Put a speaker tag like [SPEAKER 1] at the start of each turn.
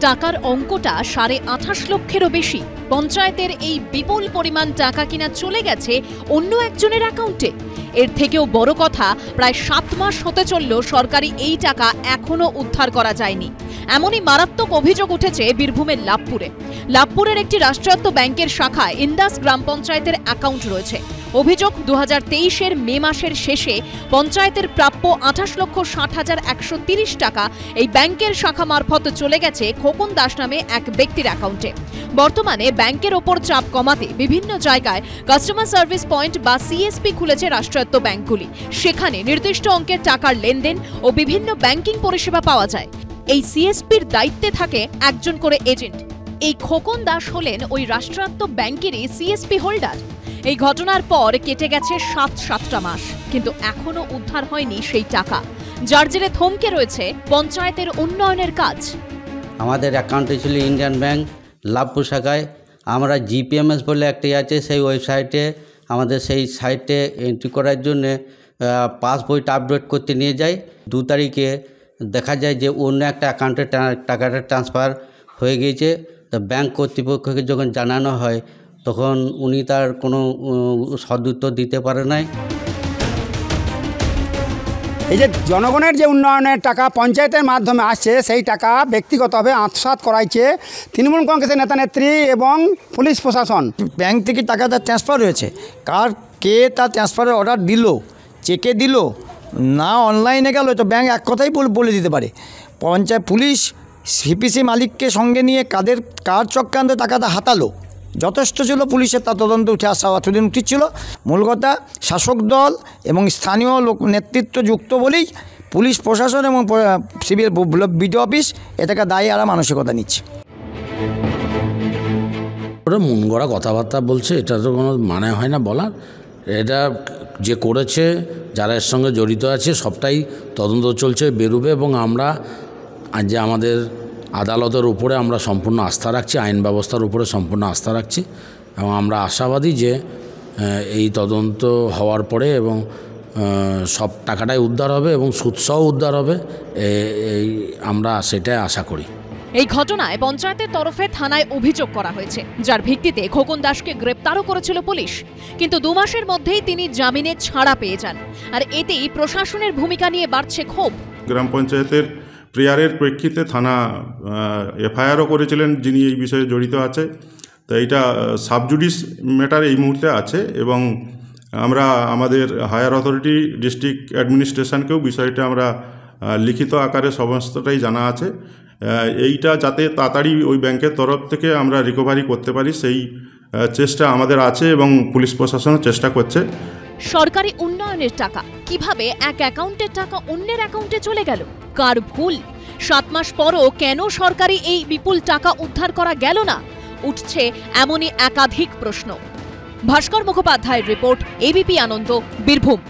[SPEAKER 1] টাকার অঙ্কটা 28.5 লক্ষেরও বেশি। পঞ্চায়েতের এই বিপুল পরিমাণ টাকা কিনা চলে গেছে অন্য একজনের অ্যাকাউন্টে। এর থেকেও বড় কথা, প্রায় 7 মাস হতে চলল সরকারি এই টাকা এখনো উদ্ধার করা যায়নি। এমনই মারাত্মক অভিযোগ উঠেছে বীরভূমের লাভপুরের একটি রাষ্ট্রায়ত্ত ব্যাংকের শাখায় ইন্দাস গ্রাম পঞ্চায়েতের অ্যাকাউন্ট রয়েছে। অভিযোগ, 2023-এর মে মাসের শেষে পঞ্চায়েতের প্রাপ্য 28,60,130 টাকা এই ব্যাংকের শাখা মারফত চলে গেছে খোকন দাস নামে এক ব্যক্তির অ্যাকাউন্টে। বর্তমানে ব্যাংকের ওপর চাপ কমাতে বিভিন্ন জায়গায় কাস্টমার সার্ভিস পয়েন্ট বা সিএসপি খুলেছে রাষ্ট্রায়ত্ত ব্যাংকগুলি। সেখানে নির্দিষ্ট অঙ্কের টাকার লেনদেন ও বিভিন্ন ব্যাংকিং পরিষেবা পাওয়া যায়। এই সিএসপির দায়িত্বে থাকে একজন করে এজেন্ট। এই খোকন দাস হলেন ওই রাষ্ট্রায়ত্ত ব্যাংকেরই সিএসপি হোল্ডার। এই ঘটনার পর কেটে গেছে 7টা মাস, কিন্তু এখনো উদ্ধার হয়নি সেই টাকা, যার জেরে থমকে রয়েছে পঞ্চায়েতের উন্নয়নের কাজ।
[SPEAKER 2] আমাদের অ্যাকাউন্টে ছিল ইন্ডিয়ান ব্যাংক লাভপুর শাখায়। আমরা জিপিএমএস বলে একটি আছে, সেই ওয়েবসাইটে আমাদের সেই সাইটে এন্ট্রি করার জন্য পাসবইটা আপডেট করতে নিয়ে যাই। 2 তারিখে দেখা যায় যে অন্য একটা অ্যাকাউন্টে টাকাটা ট্রান্সফার হয়ে গিয়েছে। তো ব্যাংক কর্তৃপক্ষকে যখন জানানো হয় তখন উনি তার কোনো সদুত্তর দিতে পারে নাই।
[SPEAKER 3] এই যে জনগণের যে উন্নয়নের টাকা পঞ্চায়েতের মাধ্যমে আসছে, সেই টাকা ব্যক্তিগতভাবে আত্মসাৎ করাইছে তৃণমূল কংগ্রেসের নেতা নেত্রী এবং পুলিশ প্রশাসন।
[SPEAKER 4] ব্যাংক থেকে টাকাটা ট্রান্সফার হয়েছে, কে তার ট্রান্সফারের অর্ডার দিল, চেকে দিল না অনলাইনে গেল, তো ব্যাংক এক কথাই বলে দিতে পারে। পঞ্চায়েত পুলিশ সিপিসি মালিককে সঙ্গে নিয়ে কার চক্রান্তে টাকাটা হাতালো যথেষ্ট ছিল। পুলিশের তা তদন্ত উঠে আসা এতদিন উচিত ছিল। মূল কথা, শাসক দল এবং স্থানীয় নেতৃত্ব যুক্ত বলেই পুলিশ প্রশাসন এবং সিভিল বিডিও অফিস এটাকে দায়ী আর মানসিকতা নিচ্ছে।
[SPEAKER 5] ওরা মন গড়া কথাবার্তা বলছে, এটা তো কোনো মানে হয় না বলার। এটা যে করেছে, যারা এর সঙ্গে জড়িত আছে, সবটাই তদন্ত চলছে, বেরোবে। এবং আমরা যে আমাদের আদালতের উপরে আমরা সম্পূর্ণ আস্থা রাখছি, আইন ব্যবস্থার উপরে সম্পূর্ণ আস্থা রাখছি, এবং আমরা আশাবাদী যে এই তদন্ত হওয়ার পরে এবং সব টাকাটাই উদ্ধার হবে এবং সুদসহ উদ্ধার হবে, আমরা সেটাই আশা করি।
[SPEAKER 1] এই ঘটনায় পঞ্চায়েতের তরফে থানায় অভিযোগ করা হয়েছে, যার ভিত্তিতে খোকন দাসকে গ্রেপ্তারও করেছিল পুলিশ। কিন্তু 2 মাসের মধ্যেই তিনি জামিনে ছাড়া পেয়ে যান। আর এতেই প্রশাসনের ভূমিকা নিয়ে বাড়ছে ক্ষোভ।
[SPEAKER 6] গ্রাম পঞ্চায়েতের প্রেয়ারের প্রেক্ষিতে থানা এফআইআরও করেছিলেন যিনি এই বিষয়ে জড়িত আছে। তো এইটা সাবজুডিস ম্যাটার এই মুহূর্তে আছে, এবং আমরা আমাদের হায়ার অথরিটি ডিস্ট্রিক্ট অ্যাডমিনিস্ট্রেশনকেও বিষয়টা আমরা লিখিত আকারে সমস্তটাই জানা আছে। এইটা যাতে তাড়াতাড়ি ওই ব্যাংকের তরফ থেকে আমরা রিকভারি করতে পারি, সেই চেষ্টা আমাদের আছে এবং পুলিশ প্রশাসনও চেষ্টা করছে।
[SPEAKER 1] সরকারি উন্নয়নের টাকা কিভাবে এক অ্যাকাউন্টের টাকা অন্যের অ্যাকাউন্টে চলে গেল? কার ভুল? 7 মাস পরও কেন সরকারি এই বিপুল টাকা উদ্ধার করা গেল না? উঠছে এমনই একাধিক প্রশ্ন। ভাস্কর মুখোপাধ্যায়ের রিপোর্ট, এবিপি আনন্দ, বীরভূম।